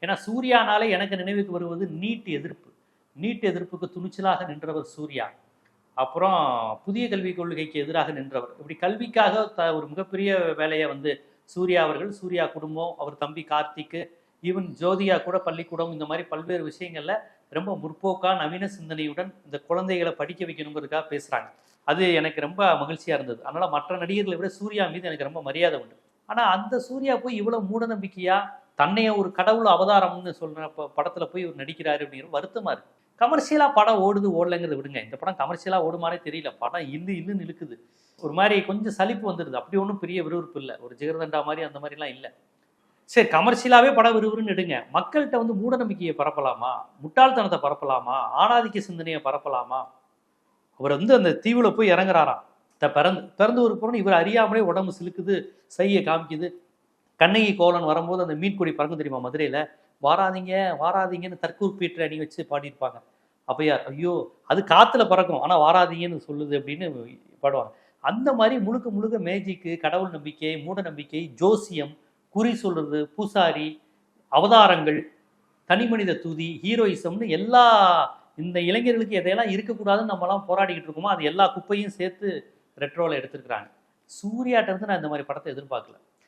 ஏன்னா சூர்யானாலே எனக்கு நினைவுக்கு வருவது நீட் எதிர்ப்பு. நீட் எதிர்ப்புக்கு துணிச்சலாக நின்றவர் சூர்யா. அப்புறம் புதிய கல்விக் கொள்கைக்கு எதிராக நின்றவர். இப்படி கல்விக்காக ஒரு மிகப்பெரிய வேலையை சூர்யா அவர்கள், சூர்யா குடும்பம், அவர் தம்பி கார்த்திக், ஈவன் ஜோதியா கூட பள்ளிக்கூடம், இந்த மாதிரி பல்வேறு விஷயங்கள்ல ரொம்ப முற்போக்கா நவீன சிந்தனையுடன் இந்த குழந்தைகளை படிக்க வைக்கணுங்கிறதுக்காக பேசுறாங்க. அது எனக்கு ரொம்ப மகிழ்ச்சியா இருந்தது. அதனால மற்ற நடிகர்களை விட சூர்யா மீது எனக்கு ரொம்ப மரியாதை உண்டு. ஆனா அந்த சூர்யா போய் இவ்வளவு மூட நம்பிக்கையா தன்னைய ஒரு கடவுள் அவதாரம்னு சொல்ற படத்துல போய் இவர் நடிக்கிறாரு அப்படிங்கிற வருத்தமா இருக்கு. கமர்ஷியலா படம் ஓடுது ஓடலைங்கிறத விடுங்க, இந்த படம் கமர்ஷியலா ஓடுமானே தெரியல. படம் இல்லுன்னு இழுக்குது. ஒரு மாதிரி கொஞ்சம் சலிப்பு வந்துடுது. அப்படி ஒன்றும் பெரிய விறுவிறுப்பு இல்லை. ஒரு ஜிகர்தண்டா மாதிரி அந்த மாதிரிலாம் இல்லை. சரி, கமர்ஷியலாவே படம் விறுவிறுன்னு எடுங்க. மக்கள்கிட்ட மூட நம்பிக்கையை பரப்பலாமா, முட்டாள்தனத்தை பரப்பலாமா, ஆணாதிக்க சிந்தனையை பரப்பலாமா? அவர் அந்த தீவுல போய் இறங்குறாராம். பிறந்து ஒரு பொருள் இவர் அறியாமலே உடம்பு சிலுக்குது, செய்ய காமிக்குது. கண்ணகி கோவலன் வரும்போது அந்த மீன்கொடி பறக்கும் தெரியுமா மதுரையில, வாராதீங்க வாராதீங்கன்னு தற்கூர்பீற்ற அணி வச்சு பாடியிருப்பாங்க. அப்பையார், ஐயோ அது காத்துல பறக்கும் ஆனா வாராதீங்கன்னு சொல்லுது அப்படின்னு பாடுவாங்க. அந்த மாதிரி முழுக்க முழுக்க மேஜிக்கு, கடவுள் நம்பிக்கை, மூட நம்பிக்கை, ஜோசியம், குறி சொல்றது, பூசாரி, அவதாரங்கள், தனி மனித தூதி, ஹீரோயிசம்னு எல்லா இந்த இளைஞர்களுக்கு எதையெல்லாம் இருக்கக்கூடாதுன்னு நம்மலாம் போராடிக்கிட்டு இருக்கோமோ அது எல்லா குப்பையும் சேர்த்து ரெட்ரோல எடுத்துருக்காங்க. சூர்யாட்ட இருந்து நான் இந்த மாதிரி படத்தை எதிர்பார்க்கல.